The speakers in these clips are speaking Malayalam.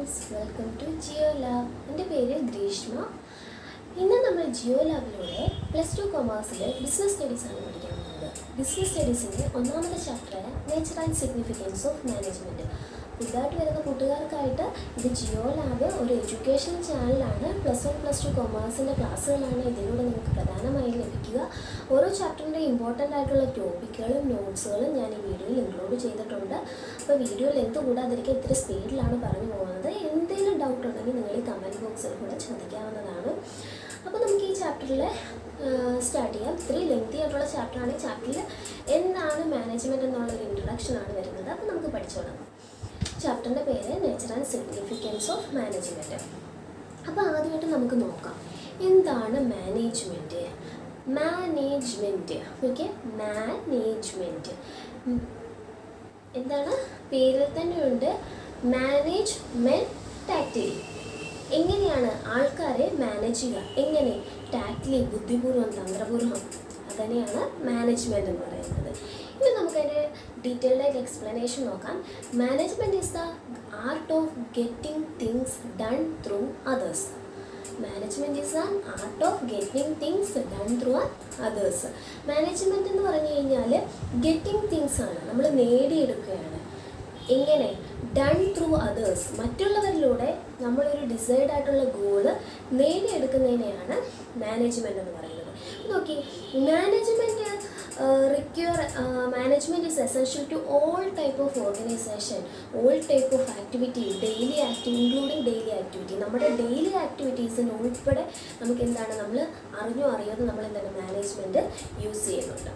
Friends, welcome to Jio lab. എൻ്റെ പേര് ഗ്രീഷ്മ. ഇന്ന് നമ്മൾ ജിയോ ലാബിലൂടെ +2 കൊമേഴ്സിൽ ബിസിനസ് സ്റ്റഡീസാണ് പഠിക്കാൻ പോകുന്നത്. ബിസിനസ് സ്റ്റഡീസിൻ്റെ ഒന്നാമത്തെ ചാപ്റ്ററായ nature and significance of management. പുതുതായിട്ട് വരുന്ന കൂട്ടുകാർക്കായിട്ട് ഇത് ജിയോ ലാബ് ഒരു എഡ്യൂക്കേഷൻ ചാനലാണ്. +1 +2 കൊമേഴ്സിൻ്റെ ക്ലാസ്സുകളാണ് ഇതിലൂടെ നിങ്ങൾക്ക് പ്രധാനമായും ലഭിക്കുക. ഓരോ ചാപ്റ്ററിൻ്റെ ഇമ്പോർട്ടൻ്റ് ആയിട്ടുള്ള ടോപ്പിക്കുകളും നോട്ട്സുകളും ഞാൻ ഈ വീഡിയോയിൽ ഇൻക്ലൂഡ് ചെയ്തിട്ടുണ്ട്. അപ്പോൾ വീഡിയോ ലെങ്ത് കൂടാതിരിക്കാൻ ഇത്തിരി സ്പീഡിലാണ് പറഞ്ഞു പോകുന്നത്. എന്തെങ്കിലും ഡൗട്ട് ഉണ്ടെങ്കിൽ നിങ്ങൾ ഈ കമൻറ്റ് ബോക്സിൽ കൂടെ ചോദിക്കാവുന്നതാണ്. അപ്പോൾ നമുക്ക് ഈ ചാപ്റ്ററിൽ സ്റ്റാർട്ട് ചെയ്യാം. ഇത്തിരി ലെങ്തി ആയിട്ടുള്ള ചാപ്റ്ററാണ്. ഈ ചാപ്റ്ററിൽ എന്താണ് മാനേജ്മെൻറ്റ് എന്നുള്ളൊരു ഇൻട്രൊഡക്ഷനാണ് വരുന്നത്. അപ്പോൾ നമുക്ക് പഠിച്ചോളാം. ചാപ്റ്ററിൻ്റെ പേര് nature and significance of management. അപ്പോൾ ആദ്യമായിട്ട് നമുക്ക് നോക്കാം എന്താണ് മാനേജ്മെൻറ്റ്. ഓക്കെ, മാനേജ്മെൻറ്റ് എന്താണ്? പേരിൽ തന്നെയുണ്ട് മാനേജ്മെൻറ്റ് ടാക്റ്റിലി. എങ്ങനെയാണ് ആൾക്കാരെ മാനേജ് ചെയ്യുക? എങ്ങനെ? ടാക്റ്റിലി, ബുദ്ധിപൂർവ്വം, തന്ത്രപൂർവ്വം. അതന്നെയാണ് മാനേജ്മെൻറ്റ് എന്ന് പറയുന്നത്. ഇനി നമുക്കതിൻ്റെ ഡീറ്റെയിൽഡ് ആയിട്ട് എക്സ്പ്ലനേഷൻ നോക്കാം. Management is the art of getting things done through others. Management is an art of getting things done through others. Management എന്ന് പറഞ്ഞു കഴിഞ്ഞാൽ ഗെറ്റിംഗ് തിങ്സ് ആണ്, നമ്മൾ നേടിയെടുക്കുകയാണ്. എങ്ങനെ? ഡൺ ത്രൂ അതേഴ്സ്, മറ്റുള്ളവരിലൂടെ നമ്മളൊരു ഡിസൈഡ് ആയിട്ടുള്ള ഗോള് നേടിയെടുക്കുന്നതിനെയാണ് മാനേജ്മെൻറ്റ് എന്ന് പറയുന്നത്. നോക്കി, management is essential to all type of organisation, all type of activity, including daily activity. നമ്മുടെ ഡെയിലി ആക്ടിവിറ്റീസിന് ഉൾപ്പെടെ നമുക്ക് എന്താണ്, നമ്മൾ അറിഞ്ഞോ അറിയാതെ നമ്മൾ എന്താണ് മാനേജ്മെൻറ്റ് യൂസ് ചെയ്യുന്നുണ്ട്.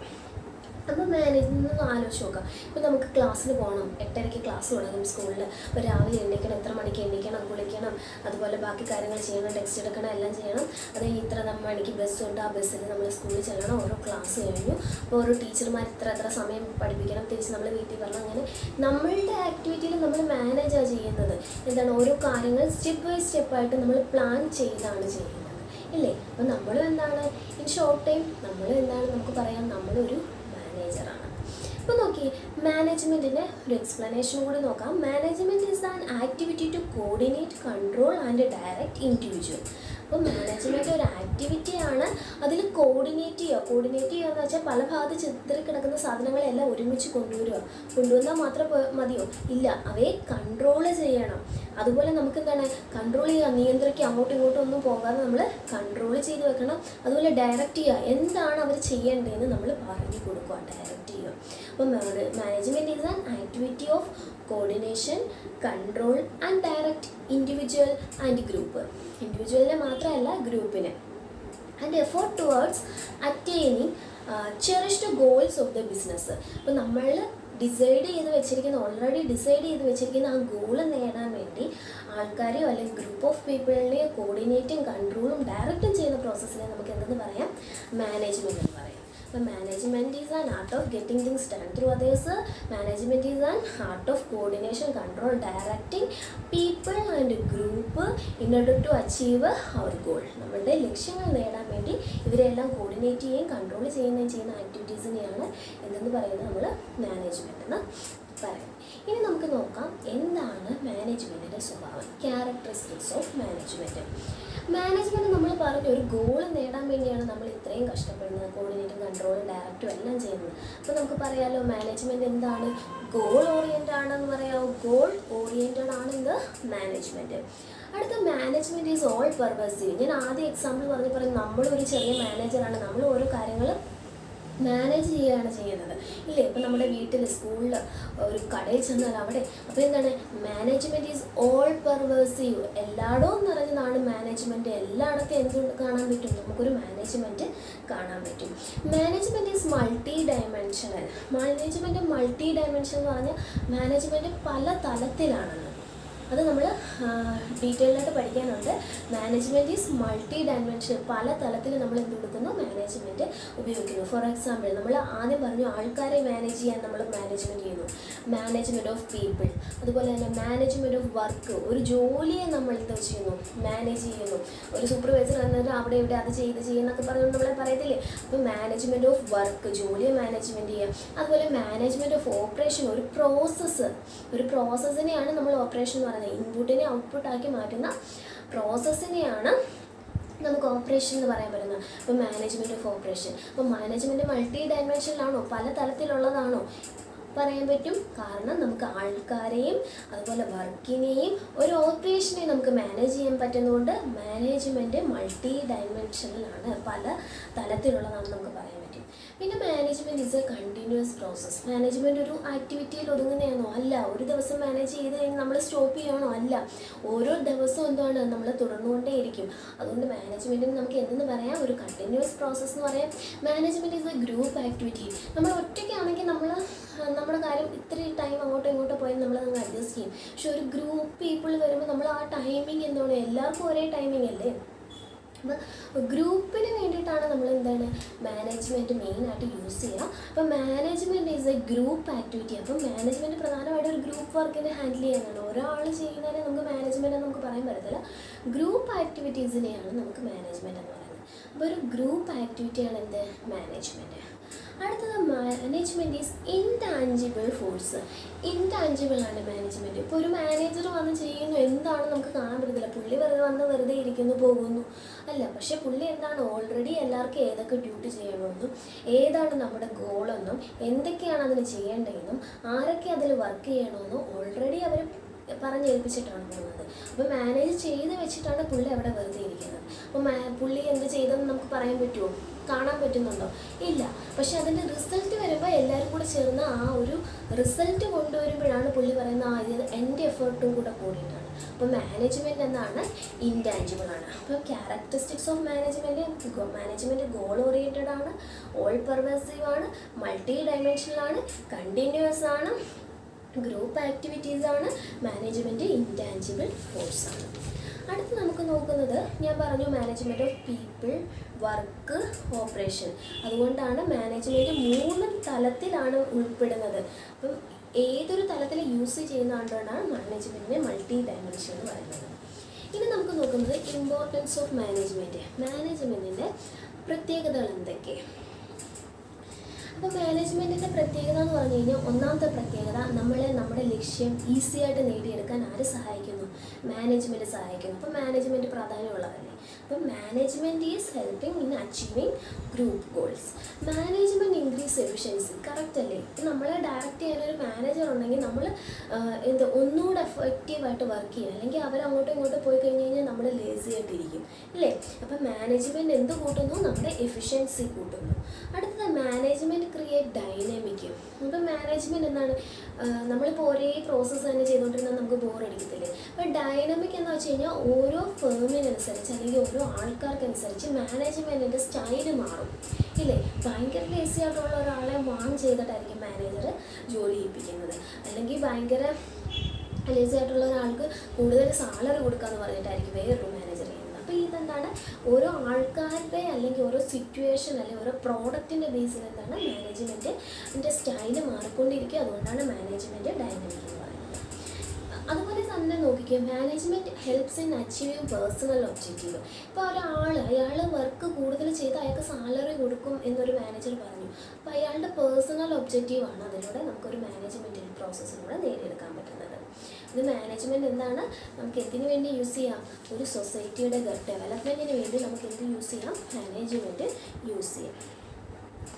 അപ്പോൾ മാനേജ്മെൻറ്റ് ആലോചിച്ച് നോക്കാം. ഇപ്പോൾ നമുക്ക് ക്ലാസ്സിന് പോകണം, 8:30 ക്ലാസ് തുടങ്ങും സ്കൂളിൽ. അപ്പോൾ രാവിലെ എണ്ണിക്കണം, എത്ര മണിക്ക് എണ്ണിക്കണം, കുളിക്കണം, അതുപോലെ ബാക്കി കാര്യങ്ങൾ ചെയ്യണം, ടെക്സ്റ്റ് എടുക്കണം, എല്ലാം ചെയ്യണം. അത് ഇത്ര മണിക്ക് ബസ്സുണ്ട്, ആ ബസ്സിൽ നമ്മൾ സ്കൂളിൽ ചെല്ലണം. ഓരോ ക്ലാസ് കഴിഞ്ഞു അപ്പോൾ ഓരോ ടീച്ചർമാർ ഇത്ര സമയം പഠിപ്പിക്കണം, തിരിച്ച് നമ്മൾ വീട്ടിൽ വരണം. അങ്ങനെ നമ്മളുടെ ആക്ടിവിറ്റിയിൽ നമ്മൾ മാനേജാണ് ചെയ്യുന്നത്. എന്താണ്? ഓരോ കാര്യങ്ങൾ സ്റ്റെപ്പ് ബൈ സ്റ്റെപ്പായിട്ട് നമ്മൾ പ്ലാൻ ചെയ്താണ് ചെയ്യുന്നത്, ഇല്ലേ? അപ്പോൾ നമ്മളും എന്താണ്, ഇൻ ഷോർട്ട് ടൈം നമ്മൾ എന്താണ് നമുക്ക് പറയാം, നമ്മളൊരു മാനേജറാണ്. ഇപ്പോൾ നോക്കി, മാനേജ്മെൻറ്റിൻ്റെ ഒരു എക്സ്പ്ലനേഷൻ കൂടി നോക്കാം. Management is an activity to coordinate, control and direct individual. അപ്പോൾ മാനേജ്മെൻറ്റ് ഒരു ആക്ടിവിറ്റിയാണ്. അതിൽ കോർഡിനേറ്റ് ചെയ്യുക എന്ന് വെച്ചാൽ പല ഭാഗത്ത് ചിതറിക്കിടക്കുന്ന സാധനങ്ങളെല്ലാം ഒരുമിച്ച് കൊണ്ടുവന്നാൽ മാത്രം മതിയോ? ഇല്ല, അവയെ കൺട്രോൾ ചെയ്യണം. അതുപോലെ നമുക്ക് എന്താണ്, കൺട്രോൾ ചെയ്യുക, നിയന്ത്രിക്കുക, അങ്ങോട്ടും ഇങ്ങോട്ടും ഒന്നും പോകാതെ നമ്മൾ കൺട്രോൾ ചെയ്ത് വെക്കണം. അതുപോലെ ഡയറക്റ്റ് ചെയ്യുക, എന്താണ് അവർ ചെയ്യേണ്ടതെന്ന് നമ്മൾ പറഞ്ഞു കൊടുക്കുക, ഡയറക്റ്റ് ചെയ്യുക. അപ്പോൾ management is an activity of coordination, control and direct individual and group. ഇൻഡിവിജ്വലിനെ മാത്രമല്ല, ഗ്രൂപ്പിനെ. And effort towards attaining cherished goals of the business. അപ്പോൾ നമ്മൾ ഓൾറെഡി ഡിസൈഡ് ചെയ്ത് വെച്ചിരിക്കുന്ന ആ ഗോള് നേടാൻ വേണ്ടി ആൾക്കാരെയോ അല്ലെങ്കിൽ ഗ്രൂപ്പ് ഓഫ് പീപ്പിളിനെയോ കോർഡിനേറ്റും കൺട്രോളും ഡയറക്റ്റും ചെയ്യുന്ന പ്രോസസ്സിനെ നമുക്ക് എന്തെന്ന് പറയാം? മാനേജ്മെൻറ്റ് എന്ന് പറയാം. അപ്പോൾ management is an art of getting things done through others. Management is an art of coordination, control, directing people and group in order to achieve our goal. നമ്മളുടെ ലക്ഷ്യങ്ങൾ നേടാൻ വേണ്ടി ഇവരെല്ലാം കോർഡിനേറ്റ് ചെയ്യുകയും കൺട്രോൾ ചെയ്യുന്ന ആക്ടിവിറ്റീസിനെയാണ് എന്തെന്ന് പറയുന്നത്, നമ്മൾ മാനേജ്മെൻറ്റ് എന്ന് പറയാം. ഇനി നമുക്ക് നോക്കാം എന്താണ് മാനേജ്മെൻറ്റിൻ്റെ സ്വഭാവം, ക്യാരക്ടറിസ്റ്റിക്സ് ഓഫ് മാനേജ്മെൻറ്റ്. മാനേജ്മെൻറ്റ് നമ്മൾ പറഞ്ഞു ഒരു ഗോൾ നേടാൻ വേണ്ടിയാണ് നമ്മൾ ഇത്രയും കഷ്ടപ്പെടുന്നത്, കോർഡിനേറ്റും കൺട്രോളും ഡയറക്റ്റും എല്ലാം ചെയ്യുന്നത്. അപ്പോൾ നമുക്ക് പറയാമല്ലോ മാനേജ്മെൻറ്റ് എന്താണ്? ഗോൾ ഓറിയൻറ്റഡ് ആണെന്ന് പറയാമോ? ഗോൾ ഓറിയൻറ്റഡ് ആണെന്ന് മാനേജ്മെൻറ്റ്. അടുത്ത മാനേജ്മെൻറ്റ് ഈസ് ഓൾ പർപ്പസീവ്. ഞാൻ ആദ്യം എക്സാമ്പിൾ പറഞ്ഞു നമ്മളൊരു ചെറിയ മാനേജറാണ്, നമ്മൾ ഓരോ കാര്യങ്ങൾ മാനേജ് ചെയ്യുകയാണ് ചെയ്യുന്നത്, ഇല്ലേ? ഇപ്പം നമ്മുടെ വീട്ടിൽ, സ്കൂളിൽ, ഒരു കടയിൽ ചെന്നാൽ അവിടെ അപ്പോൾ എന്താണ്, മാനേജ്മെൻറ്റ് ഈസ് ഓൾ പെർവേസീവ്. എല്ലായിടവും നിറഞ്ഞതാണ് മാനേജ്മെൻറ്റ്. എല്ലായിടത്തും എന്ത് കാണാൻ പറ്റും? നമുക്കൊരു മാനേജ്മെൻറ്റ് കാണാൻ പറ്റും. Management is multi dimensional. Multi dimension എന്ന് പറഞ്ഞാൽ മാനേജ്മെൻറ്റ് പല തലത്തിലാണെന്ന്. അത് നമ്മൾ ഡീറ്റെയിൽഡായിട്ട് പഠിക്കാനുണ്ട്. Management is multi dimension. പല തലത്തിൽ നമ്മൾ എന്ത് കൊടുക്കുന്നു? മാനേജ്മെൻറ്റ് ഉപയോഗിക്കുന്നു. ഫോർ എക്സാമ്പിൾ, നമ്മൾ ആദ്യം പറഞ്ഞു ആൾക്കാരെ മാനേജ് ചെയ്യാൻ നമ്മൾ മാനേജ്മെൻറ്റ് ചെയ്യുന്നു, മാനേജ്മെൻറ്റ് ഓഫ് പീപ്പിൾ. അതുപോലെ തന്നെ മാനേജ്മെൻറ്റ് ഓഫ് വർക്ക്, ഒരു ജോലിയെ നമ്മൾ എന്ത് ചെയ്യുന്നു? മാനേജ് ചെയ്യുന്നു. ഒരു സൂപ്പർവൈസർ എന്നിട്ട് അവിടെ ഇവിടെ അത് ചെയ്യുന്നൊക്കെ പറഞ്ഞ് നമ്മളെ പറയത്തില്ലേ? അപ്പോൾ മാനേജ്മെൻറ്റ് ഓഫ് വർക്ക്, ജോലിയെ മാനേജ്മെൻറ്റ് ചെയ്യുക. അതുപോലെ മാനേജ്മെൻറ്റ് ഓഫ് ഓപ്പറേഷൻ, ഒരു പ്രോസസ്സിനെയാണ് നമ്മൾ ഓപ്പറേഷൻ എന്ന് പറയുന്നത്. ഇൻപുട്ടിനെ ഔട്ട്പുട്ടാക്കി മാറ്റുന്ന പ്രോസസ്സിനെയാണ് നമുക്ക് ഓപ്പറേഷൻ എന്ന് പറയാൻ പറ്റുന്നത്. ഇപ്പോൾ മാനേജ്മെൻറ്റ് ഓഫ് ഓപ്പറേഷൻ. അപ്പോൾ മാനേജ്മെൻറ്റ് മൾട്ടി ഡയമെൻഷനിലാണോ, പല തലത്തിലുള്ളതാണോ പറയാൻ പറ്റും. കാരണം നമുക്ക് ആൾക്കാരെയും അതുപോലെ വർക്കിനെയും ഒരു ഓപ്പറേഷനെയും നമുക്ക് മാനേജ് ചെയ്യാൻ പറ്റുന്നതുകൊണ്ട് മാനേജ്മെൻറ്റ് മൾട്ടി ഡയമെൻഷനിലാണ്, പല തലത്തിലുള്ളതാണെന്ന് നമുക്ക് പറയാൻ പറ്റും. പിന്നെ management is A continuous process. Management ഒരു ആക്ടിവിറ്റിയിൽ ഒതുങ്ങുന്നതാണോ? അല്ല. ഒരു ദിവസം മാനേജ് ചെയ്ത് കഴിഞ്ഞ് നമ്മൾ സ്റ്റോപ്പ് ചെയ്യണോ? അല്ല. ഓരോ ദിവസവും എന്താണ് നമ്മൾ തുടർന്നുകൊണ്ടേയിരിക്കും. അതുകൊണ്ട് മാനേജ്മെൻറ്റിന് നമുക്ക് എന്തെന്ന് പറയാം, ഒരു കണ്ടിന്യൂസ് പ്രോസസ്സ് എന്ന് പറയാം. Management is A group activity. നമ്മൾ ഒറ്റയ്ക്കാണെങ്കിൽ നമ്മുടെ കാര്യം ഇത്രയും ടൈം അങ്ങോട്ടോ ഇങ്ങോട്ടോ പോയാൽ നമ്മളതങ്ങ് അഡ്ജസ്റ്റ് ചെയ്യും. പക്ഷെ ഒരു ഗ്രൂപ്പ് പീപ്പിൾ വരുമ്പോൾ നമ്മൾ ആ ടൈമിങ് എന്താണ്, എല്ലാവർക്കും ഒരേ ടൈമിംഗ് അല്ലേ. അപ്പോൾ ഗ്രൂപ്പിന് വേണ്ടിയിട്ടാണ് നമ്മൾ എന്താണ് മാനേജ്മെൻറ്റ് മെയിനായിട്ട് യൂസ് ചെയ്യുക. അപ്പോൾ management is A group activity. അപ്പോൾ മാനേജ്മെൻറ്റ് പ്രധാനമായിട്ട് ഒരു ഗ്രൂപ്പ് വർക്കിനെ ഹാൻഡിൽ ചെയ്യാനാണ്. ഒരാൾ ചെയ്യുന്നതിനെ നമുക്ക് മാനേജ്മെൻറ്റ് നമുക്ക് പറയാൻ പറ്റത്തില്ല. ഗ്രൂപ്പ് ആക്ടിവിറ്റീസിനെയാണ് നമുക്ക് മാനേജ്മെൻറ്റ് എന്ന് പറയുന്നത്. അപ്പോൾ ഒരു ഗ്രൂപ്പ് ആക്ടിവിറ്റിയാണ് എന്ത്, മാനേജ്മെൻറ്റ്. അടുത്തത് management is intangible force. Intangible ആണ് മാനേജ്മെൻറ്റ്. ഇപ്പോൾ ഒരു മാനേജർ വന്ന് ചെയ്യുന്നു, എന്താണ് നമുക്ക് കാണാൻ പറ്റത്തില്ല. പുള്ളി വെറുതെ ഇരിക്കുന്നു, പോകുന്നു അല്ല. പക്ഷേ പുള്ളി എന്താണ്, ഓൾറെഡി എല്ലാവർക്കും ഏതൊക്കെ ഡ്യൂട്ടി ചെയ്യണമെന്നും ഏതാണ് നമ്മുടെ ഗോളെന്നും എന്തൊക്കെയാണ് അതിന് ചെയ്യേണ്ടതെന്നും ആരൊക്കെ അതിൽ വർക്ക് ചെയ്യണമെന്നും ഓൾറെഡി അവർ പറഞ്ഞേൽപ്പിച്ചിട്ടാണ് പോകുന്നത്. അപ്പോൾ മാനേജ് ചെയ്ത് വെച്ചിട്ടാണ് പുള്ളി അവിടെ വെറുതെ ഇരിക്കുന്നത്. അപ്പോൾ പുള്ളി എന്ത് ചെയ്തെന്ന് നമുക്ക് പറയാൻ പറ്റുമോ, കാണാൻ പറ്റുന്നുണ്ടോ? ഇല്ല. പക്ഷെ അതിൻ്റെ റിസൾട്ട് വരുമ്പോൾ എല്ലാവരും കൂടെ ചേർന്ന് ആ ഒരു റിസൾട്ട് കൊണ്ടുവരുമ്പോഴാണ് പുള്ളി പറയുന്നത് ഇത് എൻ്റെ എഫേർട്ടും കൂടെ കൂടിയിട്ടാണ്. അപ്പോൾ മാനേജ്മെൻറ്റ് എന്നാണ് ഇൻടാഞ്ചിബിൾ ആണ്. അപ്പോൾ characteristics of management goal oriented ആണ്, ഓൾ പെർവസീവ് ആണ്, മൾട്ടി ഡയമെൻഷണൽ ആണ്, കണ്ടിന്യൂസ് ആണ്, ഗ്രൂപ്പ് ആക്ടിവിറ്റീസ് ആണ്, മാനേജ്മെൻറ്റ് ഇൻടാഞ്ചിബിൾ ഫോഴ്സ് ആണ്. അടുത്ത് നമുക്ക് നോക്കുന്നത്, ഞാൻ പറഞ്ഞു management of people, work, operation. അതുകൊണ്ടാണ് മാനേജ്മെൻറ്റ് 3 തലത്തിലാണ് ഉൾപ്പെടുന്നത്. അപ്പം ഏതൊരു തലത്തിൽ യൂസ് ചെയ്യുന്നതുകൊണ്ടാണ് മാനേജ്മെൻറ്റിനെ മൾട്ടി ഡയമെൻഷൻ എന്ന് പറയുന്നത്. ഇനി നമുക്ക് നോക്കുന്നത് ഇമ്പോർട്ടൻസ് ഓഫ് മാനേജ്മെൻറ്റിൻ്റെ പ്രത്യേകതകൾ എന്തൊക്കെ. അപ്പോൾ മാനേജ്മെൻറ്റിൻ്റെ പ്രത്യേകത എന്ന് പറഞ്ഞു കഴിഞ്ഞാൽ, ഒന്നാമത്തെ പ്രത്യേകത നമ്മുടെ ലക്ഷ്യം ഈസി ആയിട്ട് നേടിയെടുക്കാൻ ആര് സഹായിക്കുന്നു, മാനേജ്മെൻറ്റ് സഹായിക്കുന്നു. അപ്പോൾ മാനേജ്മെൻറ്റ് പ്രാധാന്യമുള്ളതല്ലേ. അപ്പം management is helping in achieving group goals. Management increase efficiency. Correct അല്ലേ. ഇപ്പം നമ്മളെ ഡയറക്റ്റ് ചെയ്യാനൊരു മാനേജർ ഉണ്ടെങ്കിൽ നമ്മൾ ഒന്നുകൂടെ എഫക്റ്റീവായിട്ട് വർക്ക് ചെയ്യുക. അല്ലെങ്കിൽ അവരങ്ങോട്ടും ഇങ്ങോട്ടും പോയി കഴിഞ്ഞാൽ നമ്മൾ ലേസി ആയിട്ടിരിക്കും അല്ലേ. അപ്പം മാനേജ്മെൻറ്റ് എന്ത് കൂട്ടുന്നു, നമ്മുടെ എഫിഷ്യൻസി കൂട്ടുന്നു. അടുത്തത് മാനേജ്മെൻറ്റ് ക്രിയേറ്റ് ഡൈനാമിക്. അപ്പം മാനേജ്മെൻറ്റ് എന്താണ്, നമ്മളിപ്പോൾ ഒരേ പ്രോസസ്സ് തന്നെ ചെയ്തുകൊണ്ടിരുന്നാൽ നമുക്ക് ബോറടിക്കത്തില്ലേ. അപ്പോൾ ഡൈനാമിക് എന്ന് വെച്ച് കഴിഞ്ഞാൽ ഓരോ ഫേമിനനുസരിച്ച് അല്ലെങ്കിൽ ഓരോ ആൾക്കാർക്കനുസരിച്ച് മാനേജ്മെൻറ്റിൻ്റെ സ്റ്റൈല് മാറും ഇല്ലേ. ഭയങ്കര ലേസി ആയിട്ടുള്ള ഒരാളെ ചെയ്തിട്ടായിരിക്കും മാനേജർ ജോലി ചെയ്യിപ്പിക്കുന്നത്. അല്ലെങ്കിൽ ഭയങ്കര ലേസി ആയിട്ടുള്ള ഒരാൾക്ക് കൂടുതൽ സാലറി കൊടുക്കാമെന്ന് പറഞ്ഞിട്ടായിരിക്കും വേറൊരു മാനേജർ ചെയ്യുന്നത്. അപ്പോൾ ഇതെന്താണ്, ഓരോ ആൾക്കാരുടെ അല്ലെങ്കിൽ ഓരോ സിറ്റുവേഷൻ അല്ലെങ്കിൽ ഓരോ പ്രോഡക്റ്റിൻ്റെ ബേസിൽ എന്താണ് മാനേജ്മെൻറ്റിൻ്റെ സ്റ്റൈല് മാറിക്കൊണ്ടിരിക്കുക. അതുകൊണ്ടാണ് മാനേജ്മെൻറ്റ് ഡൈനാമിക് എന്ന് പറയുന്നത്. അതുപോലെ തന്നെ നോക്കിക്കുക, management helps in achieving personal objective. ഇപ്പോൾ അയാൾ വർക്ക് കൂടുതൽ ചെയ്ത് അയാൾക്ക് സാലറി കൊടുക്കും എന്നൊരു മാനേജർ പറഞ്ഞു. അപ്പോൾ അയാളുടെ പേഴ്സണൽ ഒബ്ജക്റ്റീവാണ് അതിലൂടെ നമുക്കൊരു മാനേജ്മെൻറ്റ് പ്രോസസ്സിലൂടെ നേടിയെടുക്കാൻ പറ്റുന്നത്. ഇത് മാനേജ്മെൻറ്റ് എന്താണ്, നമുക്ക് എന്തിനു വേണ്ടി യൂസ് ചെയ്യാം, ഒരു സൊസൈറ്റിയുടെ ഡെവലപ്മെൻറ്റിന് വേണ്ടി നമുക്ക് എന്ത് യൂസ് ചെയ്യാം, മാനേജ്മെൻറ്റ് യൂസ് ചെയ്യാം.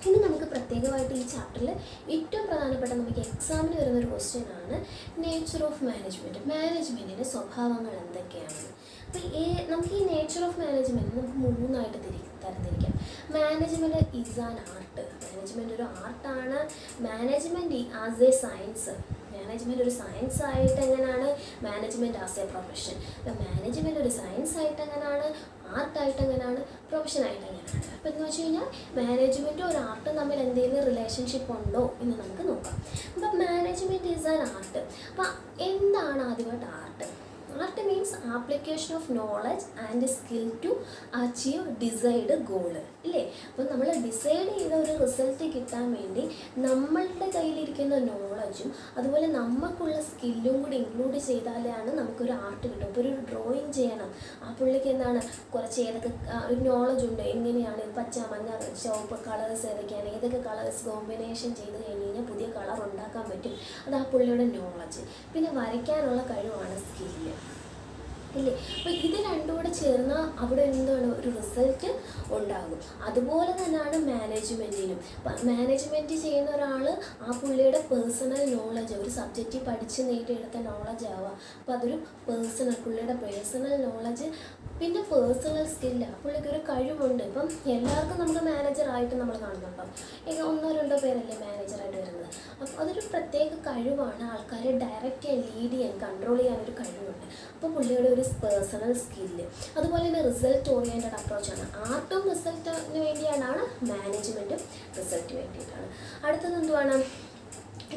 ഇനി നമുക്ക് പ്രത്യേകമായിട്ട് ഈ ചാപ്റ്ററിൽ ഏറ്റവും പ്രധാനപ്പെട്ട നമുക്ക് എക്സാമിന് വരുന്നൊരു ക്വസ്റ്റ്യനാണ് നേച്ചർ ഓഫ് മാനേജ്മെൻറ്റിൻ്റെ സ്വഭാവങ്ങൾ എന്തൊക്കെയാണ്. അപ്പോൾ നമുക്ക് ഈ നേച്ചർ ഓഫ് മാനേജ്മെൻറ്റ് നമുക്ക് 3ആയിട്ട് തരംതിരിക്കാം. Management is an art. Management ഒരു ആർട്ടാണ്. Management as a science. Management ഒരു സയൻസ് ആയിട്ട് എങ്ങനെയാണ്, മാനേജ്മെൻറ്റ് ആസ് എ പ്രൊഫഷൻ. അപ്പോൾ മാനേജ്മെൻറ്റ് ഒരു സയൻസ് ആയിട്ട് എങ്ങനെയാണ്, ആർട്ടായിട്ട് എങ്ങനെയാണ്, പ്രൊഫഷനായിട്ട് എങ്ങനെയാണ്. അപ്പോൾ എന്ന് വെച്ച് കഴിഞ്ഞാൽ മാനേജ്മെൻറ്റും ഒരു ആർട്ടും തമ്മിൽ എന്തെങ്കിലും റിലേഷൻഷിപ്പ് ഉണ്ടോ എന്ന് നമുക്ക് നോക്കാം. അപ്പം മാനേജ്മെൻറ്റ് ഈസ് ആൻ ആർട്ട്. അപ്പം എന്താണ് ആദ്യമായിട്ട് art? Art means application of knowledge and skill to achieve decide goal ഇല്ലേ. അപ്പോൾ നമ്മൾ ഡിസൈഡ് ചെയ്ത ഒരു റിസൾട്ട് കിട്ടാൻ വേണ്ടി നമ്മളുടെ കയ്യിലിരിക്കുന്ന നോളജും അതുപോലെ നമുക്കുള്ള സ്കില്ലും കൂടി ഇൻക്ലൂഡ് ചെയ്താലാണ് നമുക്കൊരു ആർട്ട് കിട്ടും. ഇപ്പോൾ ഒരു ഡ്രോയിങ് ചെയ്യണം, ആ പുള്ളിക്ക് എന്താണ് കുറച്ച് ഏതൊക്കെ ഒരു നോളജ് ഉണ്ട്, എങ്ങനെയാണ് പച്ച, മഞ്ഞ, ചുവപ്പ് കളേഴ്സ് ഏതൊക്കെയാണ്, ഏതൊക്കെ കളേഴ്സ് കോമ്പിനേഷൻ ചെയ്ത് കഴിഞ്ഞ് കഴിഞ്ഞാൽ പുതിയ കളർ ഉണ്ടാക്കാൻ പറ്റും, റൈറ്റിംഗ് അത് ആ പുള്ളിയുടെ നോളജ്. പിന്നെ വരയ്ക്കാനുള്ള കഴിവാണ് സ്കില്ല് ഇല്ലേ. അപ്പോൾ ഇത് രണ്ടും കൂടെ ചേർന്നാൽ അവിടെ എന്താണ് ഒരു റിസൾട്ട് ഉണ്ടാകും. അതുപോലെ തന്നെയാണ് മാനേജ്മെൻറ്റിനും. മാനേജ്മെൻറ്റ് ചെയ്യുന്ന ഒരാൾ ആ പുള്ളിയുടെ പേഴ്സണൽ നോളജ് ഒരു സബ്ജക്റ്റ് പഠിച്ച് നേടിയെടുത്ത നോളജ് ആവാം. അപ്പോൾ അതൊരു പുള്ളിയുടെ പേഴ്സണൽ നോളജ് പിന്നെ പേഴ്സണൽ സ്കില്ല്. പുള്ളിക്ക് ഒരു കഴിവുണ്ട്. ഇപ്പം എല്ലാവർക്കും നമുക്ക് മാനേജറായിട്ട് നമ്മൾ കാണുന്നുണ്ടോ? ഒന്നോ രണ്ടോ പേരല്ലേ മാനേജറായിട്ട് വരുന്നത്. അപ്പോൾ അതൊരു പ്രത്യേക കഴിവാണ്. ആൾക്കാരെ ഡയറക്റ്റ് ചെയ്യാൻ, ലീഡ് ചെയ്യാൻ, കൺട്രോൾ ചെയ്യാനൊരു കഴിവുണ്ട്. അപ്പോൾ പുള്ളിയുടെ ഒരു പേഴ്സണൽ സ്കില്ല്. അതുപോലെ തന്നെ റിസൾട്ട് ഓറിയൻറ്റഡ് അപ്രോച്ചാണ്. ആർട്ടും റിസൾട്ടിന് വേണ്ടിയാണ്, മാനേജ്മെൻറ്റും റിസൾട്ടിന് വേണ്ടിയിട്ടാണ്. അടുത്തത് എന്തുവാണ്?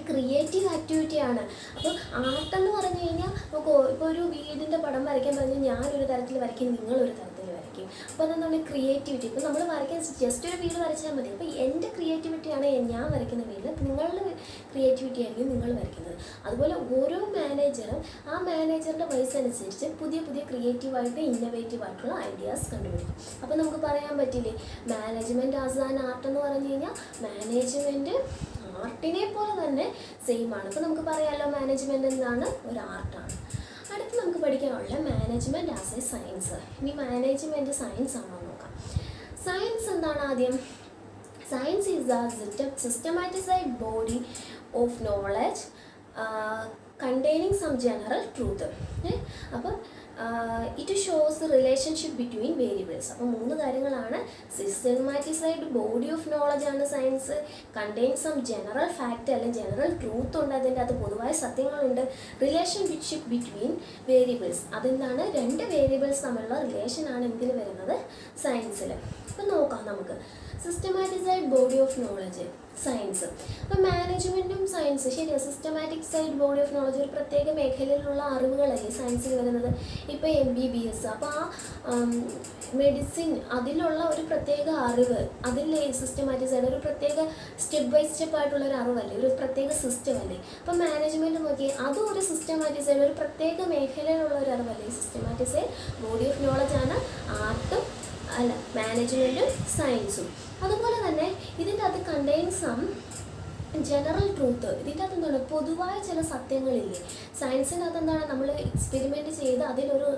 ക്രിയേറ്റീവ് ആക്ടിവിറ്റിയാണ്. അപ്പോൾ ആർട്ടെന്ന് പറഞ്ഞു കഴിഞ്ഞാൽ നമുക്ക് ഇപ്പോൾ ഒരു വീടിൻ്റെ പടം വരയ്ക്കാൻ പറഞ്ഞാൽ ഞാനൊരു തരത്തിൽ വരയ്ക്കും, നിങ്ങളൊരു തരത്തിൽ വരയ്ക്കും. അപ്പോൾ അതെന്താണ് ക്രിയേറ്റിവിറ്റി. ഇപ്പോൾ നമ്മൾ വരയ്ക്കാൻ ജസ്റ്റ് ഒരു വീട് വരച്ചാൽ മതി. അപ്പോൾ എൻ്റെ ക്രിയേറ്റിവിറ്റിയാണ് ഞാൻ വരയ്ക്കുന്ന വീട്, നിങ്ങളുടെ ക്രിയേറ്റിവിറ്റി ആയിരിക്കും നിങ്ങൾ വരയ്ക്കുന്നത്. അതുപോലെ ഓരോ മാനേജറും ആ മാനേജറിൻ്റെ വയസ്സനുസരിച്ച് പുതിയ പുതിയ ക്രിയേറ്റീവായിട്ട് ഇന്നോവേറ്റീവായിട്ടുള്ള ഐഡിയാസ് കണ്ടുപിടിക്കും. അപ്പോൾ നമുക്ക് പറയാൻ പറ്റില്ലേ മാനേജ്മെൻറ്റ് ആസ് ആൻ ആർട്ട് എന്ന് പറഞ്ഞു കഴിഞ്ഞാൽ മാനേജ്മെൻറ്റ് ആർട്ടിനെ പോലെ തന്നെ സെയിം ആണ്. അപ്പോൾ നമുക്ക് പറയാമല്ലോ മാനേജ്മെൻറ്റ് എന്താണ്, ഒരു ആർട്ടാണ്. അടുത്ത് നമുക്ക് പഠിക്കാനുള്ള മാനേജ്മെൻറ്റ് ആസ് എ സയൻസ്. ഇനി മാനേജ്മെൻറ്റ് സയൻസ് ആണോ നോക്കാം. സയൻസ് എന്താണ് ആദ്യം? Science is the systematized body of knowledge containing some general truth. അപ്പം it shows relationship between variables. അപ്പോൾ 3 കാര്യങ്ങളാണ്. സിസ്റ്റമാറ്റിസൈഡ് ബോഡി ഓഫ് നോളജ് ആണ് science. Contain some general fact അല്ലെങ്കിൽ ജനറൽ ട്രൂത്ത് ഉണ്ട്, അതിൻ്റെ അത് പൊതുവായ സത്യങ്ങളുണ്ട്. റിലേഷൻഷിപ്പ് ബിറ്റ്വീൻ വേരിയബിൾസ്, അതെന്താണ് 2 വേരിയബിൾസ് തമ്മിലുള്ള റിലേഷനാണ് എന്തിൽ വരുന്നത്, സയൻസിൽ. അപ്പം നോക്കാം നമുക്ക്. സിസ്റ്റമാറ്റിസൈഡ് ബോഡി ഓഫ് നോളജ് സയൻസ്. അപ്പം മാനേജ്മെൻറ്റും സയൻസ് ശരിയാണ്. Systematic side body of knowledge ഒരു പ്രത്യേക മേഖലയിലുള്ള അറിവുകളല്ലേ സയൻസിൽ വരുന്നത്. ഇപ്പോൾ MBBS, അപ്പോൾ ആ മെഡിസിൻ അതിലുള്ള ഒരു പ്രത്യേക അറിവ്, അതിലെ സിസ്റ്റമാറ്റിക് സൈഡ് ഒരു പ്രത്യേക സ്റ്റെപ്പ് ബൈ സ്റ്റെപ്പ് ആയിട്ടുള്ളൊരു അറിവല്ലേ, ഒരു പ്രത്യേക സിസ്റ്റം അല്ലേ. അപ്പം മാനേജ്മെൻറ്റ് നോക്കി അതും ഒരു സിസ്റ്റമാറ്റിക് സൈഡ് ഒരു പ്രത്യേക മേഖലയിലുള്ള ഒരു അറിവല്ലേ. സിസ്റ്റമാറ്റിക് സൈഡ് ബോഡി ഓഫ് നോളജാണ് ആർട്ടും അല്ല മാനേജ്മെൻറ്റും സയൻസും. അതുപോലെ തന്നെ ഇതിൻ്റെ അകത്ത് കണ്ടെയ്ൻ സം ജനറൽ ട്രൂത്ത്. ഇതിൻ്റെ അകത്ത് എന്താണ് പൊതുവായ ചില സത്യങ്ങളില്ലേ. സയൻസിനകത്ത് എന്താണ് നമ്മൾ എക്സ്പെരിമെൻറ്റ് ചെയ്ത് അതിലൊരു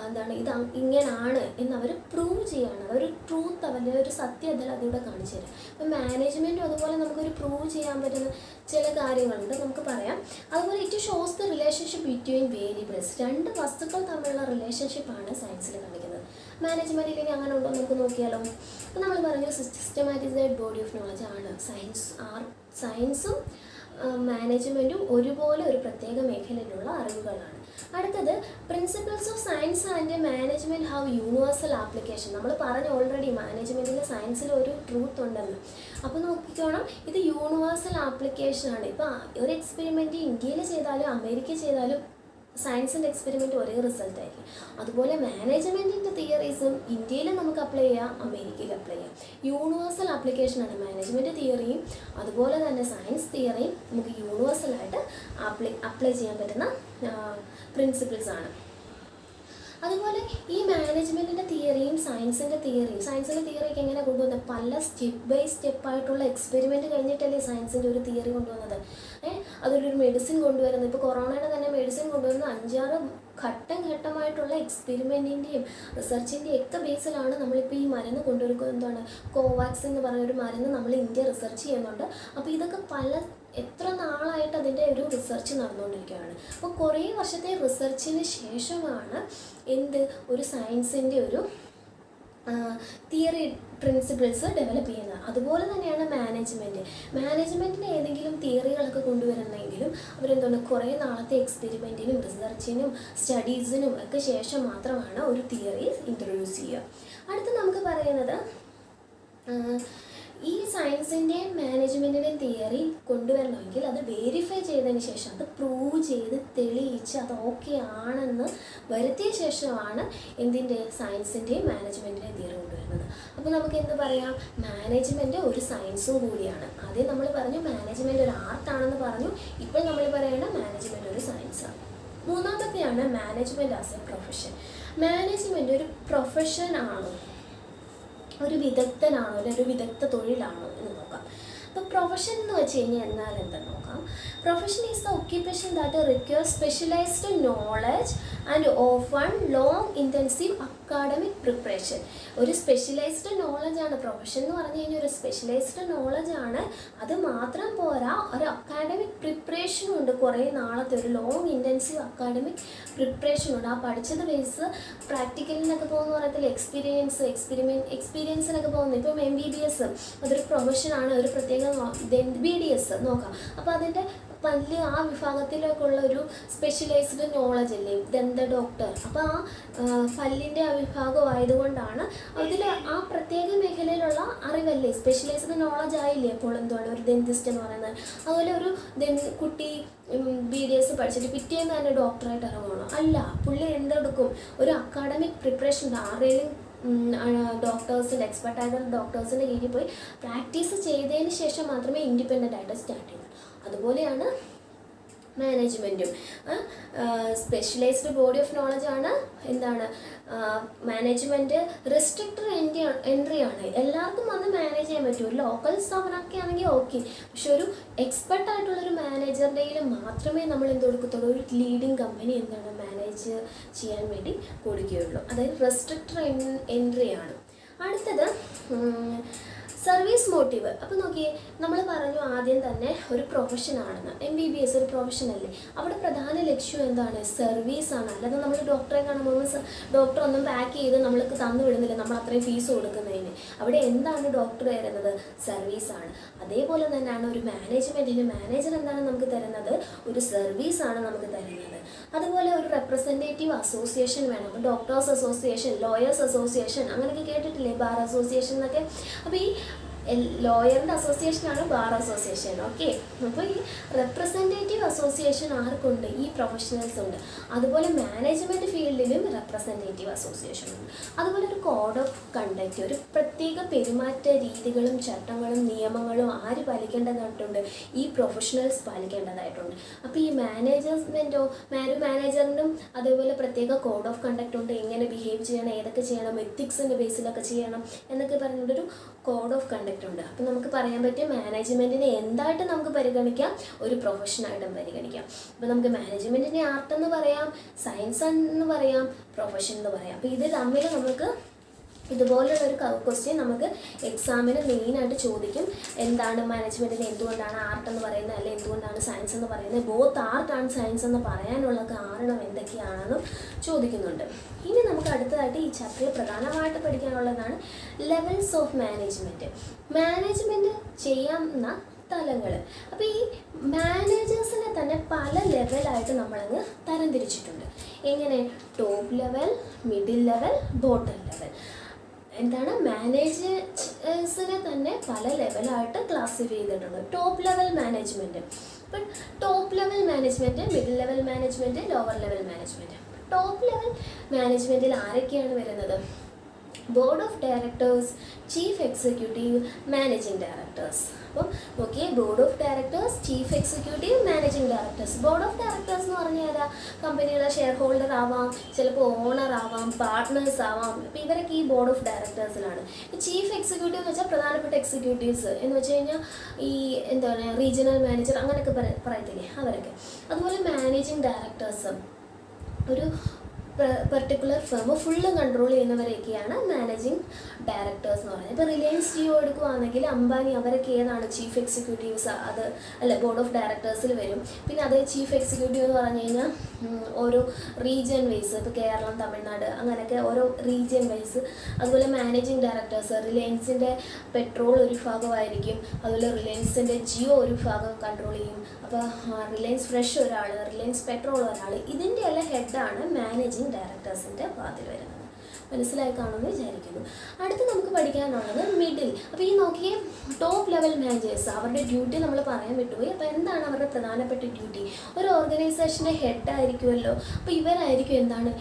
എന്താണ് ഇത് ഇങ്ങനെയാണ് എന്നവർ പ്രൂവ് ചെയ്യാണ്. അതൊരു ട്രൂത്ത് അവരുടെ ഒരു സത്യത അതിലൂടെ കാണിച്ചു തരാം. അപ്പം മാനേജ്മെൻറ്റും അതുപോലെ നമുക്കൊരു പ്രൂവ് ചെയ്യാൻ പറ്റുന്ന ചില കാര്യങ്ങളുണ്ട് നമുക്ക് പറയാം. അതുപോലെ it shows the relationship between variables. 2 വസ്തുക്കൾ തമ്മിലുള്ള റിലേഷൻഷിപ്പാണ് സയൻസിൽ കാണിക്കുന്നത്. മാനേജ്മെൻറ്റിൽ ഇനി അങ്ങനെ ഉണ്ടോ നമുക്ക് നോക്കിയാലോ. അപ്പോൾ നമ്മൾ പറഞ്ഞു സിസ്റ്റമാറ്റിസൈഡ് ബോഡി ഓഫ് നോളജ് ആണ് സയൻസ്. സയൻസും മാനേജ്മെൻറ്റും ഒരുപോലെ ഒരു പ്രത്യേക മേഖലയിലുള്ള അറിവുകളാണ്. അടുത്തത് principles of science and management have universal application. നമ്മൾ പറഞ്ഞു ഓൾറെഡി മാനേജ്മെൻറ്റിൽ സയൻസിൽ ഒരു ട്രൂത്ത് ഉണ്ടെന്ന്. അപ്പോൾ നോക്കിക്കോണം ഇത് യൂണിവേഴ്സൽ ആപ്ലിക്കേഷനാണ്. ഇപ്പോൾ ഒരു എക്സ്പെരിമെൻറ്റ് ഇന്ത്യയിൽ ചെയ്താലും അമേരിക്ക ചെയ്താലും സയൻസിൻ്റെ എക്സ്പെരിമെൻറ്റ് ഒരേ റിസൾട്ട് ആയിരിക്കും. അതുപോലെ മാനേജ്മെൻറ്റിൻ്റെ തിയറീസും ഇന്ത്യയിൽ നമുക്ക് അപ്ലൈ ചെയ്യാം, അമേരിക്കയിൽ അപ്ലൈ ചെയ്യാം. യൂണിവേഴ്സൽ ആപ്ലിക്കേഷനാണ് മാനേജ്മെൻറ്റ് തിയറിയും അതുപോലെ തന്നെ സയൻസ് തിയറിയും നമുക്ക് യൂണിവേഴ്സലായിട്ട് അപ്ലൈ ചെയ്യാൻ പറ്റുന്ന പ്രിൻസിപ്പിൾസാണ്. അതുപോലെ ഈ മാനേജ്മെൻറ്റിൻ്റെ തിയറിയും സയൻസിൻ്റെ തിയറിയൊക്കെ എങ്ങനെ കൊണ്ടുവന്നത്, പല സ്റ്റെപ്പ് ബൈ സ്റ്റെപ്പായിട്ടുള്ള എക്സ്പെരിമെൻറ്റ് കഴിഞ്ഞിട്ടല്ലേ സയൻസിൻ്റെ ഒരു തിയറി കൊണ്ടുവന്നത്. അതൊരു മെഡിസിൻ കൊണ്ടുവരുന്നത്, ഇപ്പോൾ കൊറോണയുടെ തന്നെ മെഡിസിൻ കൊണ്ടുവരുന്ന 5-6 ഘട്ടമായിട്ടുള്ള എക്സ്പെരിമെൻറ്റിൻ്റെയും റിസർച്ചിൻ്റെയും ഒക്കെ ബേസിലാണ് നമ്മളിപ്പോൾ ഈ മരുന്ന് കൊണ്ടുവരുന്നത്. എന്താണ് കോവാക്സിൻ എന്ന് പറഞ്ഞൊരു മരുന്ന് നമ്മൾ ഇന്ത്യ റിസർച്ച് ചെയ്യുന്നുണ്ട്. അപ്പോൾ ഇതൊക്കെ എത്ര നാളായിട്ട് അതിൻ്റെ ഒരു റിസർച്ച് നടന്നുകൊണ്ടിരിക്കുകയാണ്. അപ്പോൾ കുറേ വർഷത്തെ റിസർച്ചിന് ശേഷമാണ് ഒരു സയൻസിൻ്റെ ഒരു തിയറി പ്രിൻസിപ്പിൾസ് ഡെവലപ്പ് ചെയ്യുന്നത്. അതുപോലെ തന്നെയാണ് മാനേജ്മെൻറ്റിന് ഏതെങ്കിലും തിയറികളൊക്കെ കൊണ്ടുവരണമെങ്കിലും അവരെന്താണ് കുറേ നാളത്തെ എക്സ്പെരിമെൻറ്റിനും റിസർച്ചിനും സ്റ്റഡീസിനും ഒക്കെ ശേഷം മാത്രമാണ് ഒരു തിയറി ഇൻട്രൊഡ്യൂസ് ചെയ്യുക. അടുത്ത് നമുക്ക് പറയുന്നത് ഈ സയൻസിൻ്റെയും മാനേജ്മെൻറ്റിൻ്റെയും തിയറി കൊണ്ടുവരണമെങ്കിൽ അത് വെരിഫൈ ചെയ്തതിന് ശേഷം അത് പ്രൂവ് ചെയ്ത് തെളിയിച്ച് അത് ഓക്കെ ആണെന്ന് വരുത്തിയ ശേഷമാണ് സയൻസിൻ്റെയും മാനേജ്മെൻറ്റിൻ്റെയും തിയറി കൊണ്ടുവരുന്നത്. അപ്പോൾ നമുക്ക് എന്ത് പറയാം, മാനേജ്മെൻറ്റ് ഒരു സയൻസും കൂടിയാണ്. ആദ്യം നമ്മൾ പറഞ്ഞു മാനേജ്മെൻറ്റ് ഒരു ആർട്ടാണെന്ന് പറഞ്ഞു, ഇപ്പോൾ നമ്മൾ പറയണം മാനേജ്മെൻറ്റ് ഒരു സയൻസാണ്. മൂന്നാമത്തെയാണ് management as a profession. Management ഒരു പ്രൊഫഷൻ ആണോ, ഒരു വിദഗ്ധനാണോ, അല്ലെങ്കിൽ ഒരു വിദഗ്ധ തൊഴിലാണോ എന്ന് നോക്കാം. അപ്പോൾ പ്രൊഫഷൻ എന്ന് വെച്ച് കഴിഞ്ഞാൽ എന്നാൽ എന്താ നോക്കാം. നോക്കാം. Profession is the occupation that requires specialised knowledge and often long intensive academic preparation. ഒരു സ്പെഷ്യലൈസ്ഡ് നോളജാണ് പ്രൊഫഷൻ എന്ന് പറഞ്ഞു കഴിഞ്ഞാൽ, ഒരു സ്പെഷ്യലൈസ്ഡ് നോളജാണ്. അത് മാത്രം പോരാ, ഒരു അക്കാഡമിക് പ്രിപ്പറേഷനും ഉണ്ട്. കുറേ നാളത്തെ ഒരു ലോങ് ഇൻറ്റൻസീവ് അക്കാഡമിക് പ്രിപ്പറേഷൻ ഉണ്ട്. ആ പഠിച്ചത് ബേസ് പ്രാക്ടിക്കലിനൊക്കെ പോകുന്ന പറയത്തില്ല, എക്സ്പീരിയൻസിനൊക്കെ പോകുന്നു. ഇപ്പം MBBS അതൊരു പ്രൊഫഷനാണ്, ഒരു പ്രത്യേക BDS നോക്കാം. അപ്പോൾ അതിൻ്റെ പല്ല് ആ വിഭാഗത്തിലേക്കുള്ള ഒരു സ്പെഷ്യലൈസ്ഡ് നോളജ് അല്ലേ ദന്ത ഡോക്ടർ. അപ്പോൾ ആ പല്ലിൻ്റെ ആ വിഭാഗമായതുകൊണ്ടാണ് അതിൽ ആ പ്രത്യേക മേഖലയിലുള്ള അറിവല്ലേ, സ്പെഷ്യലൈസ്ഡ് നോളജ് ആയില്ലേ അപ്പോൾ എന്തുവാണ് ഒരു ഡെന്റിസ്റ്റ് എന്ന് പറയുന്നത്. അതുപോലെ ഒരു കുട്ടി BDS പഠിച്ചിട്ട് പിറ്റേന്ന് തന്നെ ഡോക്ടറായിട്ട് ഇറങ്ങണം അല്ല, പുള്ളി എന്തെടുക്കും, ഒരു അക്കാഡമിക് പ്രിപ്പറേഷൻ ഉണ്ട്. ആരെങ്കിലും ഡോക്ടേഴ്സിൻ്റെ എക്സ്പെർട്ടായിട്ടുള്ള ഡോക്ടേഴ്സിൻ്റെ കീഴിൽ പോയി പ്രാക്ടീസ് ചെയ്തതിന് ശേഷം മാത്രമേ ഇൻഡിപെൻഡൻ്റ് ആയിട്ട് സ്റ്റാർട്ട് ചെയ്യുള്ളൂ. അതുപോലെയാണ് മാനേജ്മെൻറ്റും. സ്പെഷ്യലൈസ്ഡ് ബോഡി ഓഫ് നോളജാണ് എന്താണ് മാനേജ്മെൻറ്റ്. റെസ്ട്രിക്റ്റഡ് എൻട്രി ആണ്. എല്ലാവർക്കും വന്ന് മാനേജ് ചെയ്യാൻ പറ്റും. ഒരു ലോക്കൽ സ്ഥാപനമൊക്കെ ആണെങ്കിൽ ഓക്കെ, പക്ഷെ ഒരു എക്സ്പെർട്ടായിട്ടുള്ളൊരു മാനേജറിൻ്റെ കയ്യിൽ മാത്രമേ നമ്മൾ എന്ത് കൊടുക്കത്തുള്ളൂ, ഒരു ലീഡിങ് കമ്പനി എന്താണ് മാനേജ് ചെയ്യാൻ വേണ്ടി കൊടുക്കുകയുള്ളൂ. അതായത് റെസ്ട്രിക്റ്റഡ് എൻട്രി ആണ്. അടുത്തത് സർവീസ് മോട്ടീവ്. അപ്പോൾ നോക്കിയേ, നമ്മൾ പറഞ്ഞു ആദ്യം തന്നെ ഒരു പ്രൊഫഷനാണെന്ന്. MBBS ഒരു പ്രൊഫഷനല്ലേ, അവിടെ പ്രധാന ലക്ഷ്യം എന്താണ്, സർവീസാണ്. അല്ലാതെ നമ്മൾ ഡോക്ടറെ കാണുമ്പോൾ ഡോക്ടർ ഒന്നും പാക്ക് ചെയ്ത് നമ്മൾക്ക് തന്നു വിടുന്നില്ല, നമ്മൾ അത്രയും ഫീസ് കൊടുക്കുന്നതിന്. അവിടെ എന്താണ് ഡോക്ടർ തരുന്നത്, സർവീസാണ്. അതേപോലെ തന്നെയാണ് ഒരു മാനേജ്മെൻറ്റിന് മാനേജർ എന്താണ് നമുക്ക് തരുന്നത്, ഒരു സർവീസാണ് നമുക്ക് തരുന്നത്. അതുപോലെ ഒരു റെപ്രസെൻറ്റേറ്റീവ് അസോസിയേഷൻ വേണം. അപ്പോൾ ഡോക്ടേഴ്സ് അസോസിയേഷൻ, ലോയേഴ്സ് അസോസിയേഷൻ അങ്ങനെയൊക്കെ കേട്ടിട്ടില്ലേ, ബാർ അസോസിയേഷൻ എന്നൊക്കെ. അപ്പോൾ ഈ ലോയറിൻ്റെ അസോസിയേഷനാണ് ബാർ അസോസിയേഷൻ. ഓക്കെ, അപ്പോൾ ഈ റെപ്രസെൻറ്റേറ്റീവ് അസോസിയേഷൻ ആർക്കുണ്ട്, ഈ പ്രൊഫഷണൽസ് ഉണ്ട്. അതുപോലെ മാനേജ്മെൻറ്റ് ഫീൽഡിലും റെപ്രസെൻറ്റേറ്റീവ് അസോസിയേഷൻ ഉണ്ട്. അതുപോലെ ഒരു കോഡ് ഓഫ് കണ്ടക്റ്റ്, ഒരു പ്രത്യേക പെരുമാറ്റ രീതികളും ചട്ടങ്ങളും നിയമങ്ങളും ആര് പാലിക്കേണ്ടതായിട്ടുണ്ട്, ഈ പ്രൊഫഷണൽസ് പാലിക്കേണ്ടതായിട്ടുണ്ട്. അപ്പോൾ ഈ മാനേജ്മെൻറ്റോ മാനേജറിനും അതേപോലെ പ്രത്യേക കോഡ് ഓഫ് കണ്ടക്റ്റ് ഉണ്ട്, എങ്ങനെ ബിഹേവ് ചെയ്യണം, ഏതൊക്കെ ചെയ്യണം, എത്തിക്സിൻ്റെ ബേസിലൊക്കെ ചെയ്യണം എന്നൊക്കെ പറഞ്ഞിട്ടൊരു കോഡ് ഓഫ് കണ്ടക്റ്റ് ഉണ്ട്. അപ്പോൾ നമുക്ക് പറയാൻ പറ്റും മാനേജ്മെൻറ്റിനെ എന്തായിട്ട് നമുക്ക് പരിഗണിക്കാം, ഒരു പ്രൊഫഷനായിട്ടും പരിഗണിക്കാം. അപ്പോൾ നമുക്ക് മാനേജ്മെൻറ്റിനെ ആർട്ട് എന്ന് പറയാം, സയൻസ് എന്ന് പറയാം, പ്രൊഫഷൻ എന്ന് പറയാം. അപ്പോൾ ഇത് തമ്മിൽ നമുക്ക് ഇതുപോലുള്ളൊരു ക്വസ്റ്റ്യൻ നമുക്ക് എക്സാമിന് മെയിനായിട്ട് ചോദിക്കും. എന്താണ് മാനേജ്മെൻറ്റിന് എന്തുകൊണ്ടാണ് ആർട്ട് എന്ന് പറയുന്നത്, അല്ലെങ്കിൽ എന്തുകൊണ്ടാണ് സയൻസ് എന്ന് പറയുന്നത്, ബോത്ത് ആർട്ട് ആൻഡ് സയൻസ് എന്ന് പറയാനുള്ള കാരണം എന്തൊക്കെയാണെന്നും ചോദിക്കുന്നുണ്ട്. ഇനി നമുക്ക് അടുത്തതായിട്ട് ഈ ചാപ്റ്ററിൽ പ്രധാനമായിട്ട് പഠിക്കാനുള്ളതാണ് ലെവൽസ് ഓഫ് മാനേജ്മെൻറ്റ്. മാനേജ്മെൻറ്റ് ചെയ്യാവുന്ന തലങ്ങൾ. അപ്പോൾ ഈ മാനേജേഴ്സിനെ തന്നെ പല ലെവലായിട്ട് നമ്മളങ്ങ് തരംതിരിച്ചിട്ടുണ്ട്. എങ്ങനെ, top level, middle level, bottom level. എന്താണ്, മാനേജേഴ്സിനെ തന്നെ പല ലെവലായിട്ട് ക്ലാസിഫൈ ചെയ്തിട്ടുണ്ട്. Top level management. ഇപ്പം top level management, middle level management, lower level management. Top level മാനേജ്മെൻറ്റിൽ ആരൊക്കെയാണ് വരുന്നത്, board of directors, chief executive, managing directors. അപ്പം നോക്കിയേ, board of directors, chief executive, managing directors. Board of directors എന്ന് പറഞ്ഞാൽ കമ്പനിയുടെ ഷെയർ ഹോൾഡർ ആവാം, ചിലപ്പോൾ ഓണർ ആവാം, പാർട്ട്നേഴ്സ് ആവാം. അപ്പോൾ ഇവരൊക്കെ ഈ ബോർഡ് ഓഫ് ഡയറക്ടേഴ്സിലാണ്. ചീഫ് എക്സിക്യൂട്ടീവ് എന്ന് വെച്ചാൽ പ്രധാനപ്പെട്ട എക്സിക്യൂട്ടീവ്സ് എന്ന് വെച്ച് കഴിഞ്ഞാൽ ഈ എന്താ പറയുക, റീജിയണൽ മാനേജർ അങ്ങനെയൊക്കെ പറയത്തില്ലേ, അവരൊക്കെ. അതുപോലെ മാനേജിംഗ് ഡയറക്ടേഴ്സ്, ഒരു പെർട്ടിക്കുലർ ഫേം ഫുള്ള് കൺട്രോൾ ചെയ്യുന്നവരൊക്കെയാണ് മാനേജിങ് ഡയറക്ടേഴ്സ് എന്ന് പറയുന്നത്. ഇപ്പോൾ റിലയൻസ് ജിയോ എടുക്കുകയാണെങ്കിൽ അംബാനി അവരൊക്കെ ഏതാണ് ചീഫ് എക്സിക്യൂട്ടീവ്സ്, അത് അല്ല ബോർഡ് ഓഫ് ഡയറക്ടേഴ്സിൽ വരും. പിന്നെ അത് ചീഫ് എക്സിക്യൂട്ടീവ് എന്ന് പറഞ്ഞു കഴിഞ്ഞാൽ ഓരോ റീജിയൻ വൈസ്, ഇപ്പോൾ കേരളം, തമിഴ്നാട് അങ്ങനെയൊക്കെ ഓരോ റീജിയൻ വൈസ്. അതുപോലെ മാനേജിങ് ഡയറക്ടേഴ്സ്, റിലയൻസിൻ്റെ പെട്രോൾ ഒരു ഭാഗമായിരിക്കും, അതുപോലെ റിലയൻസിൻ്റെ ജിയോ ഒരു ഭാഗം കൺട്രോൾ ചെയ്യും. അപ്പോൾ റിലയൻസ് ഫ്രഷ് ഒരാൾ, റിലയൻസ് പെട്രോൾ ഒരാൾ, ഇതിൻ്റെ എല്ലാം ഹെഡാണ് മാനേജിങ് ഡയറക്ടേഴ്സിൻ്റെ ഭാഗത്തിൽ വരുന്നത്. മനസ്സിലായി കാണുമെന്ന് വിചാരിക്കുന്നു. അടുത്ത് നമുക്ക് പഠിക്കാനുള്ളത് മിഡിൽ. അപ്പോൾ ഈ നോക്കിയേ, ടോപ്പ് ലെവൽ മാനേജേഴ്സ്, അവരുടെ ഡ്യൂട്ടി നമ്മൾ പറയാൻ വിട്ടുപോയി. അപ്പോൾ എന്താണ് അവരുടെ പ്രധാനപ്പെട്ട ഡ്യൂട്ടി, ഒരു ഓർഗനൈസേഷൻ്റെ ഹെഡായിരിക്കുമല്ലോ. അപ്പോൾ ഇവരായിരിക്കും എന്താണ്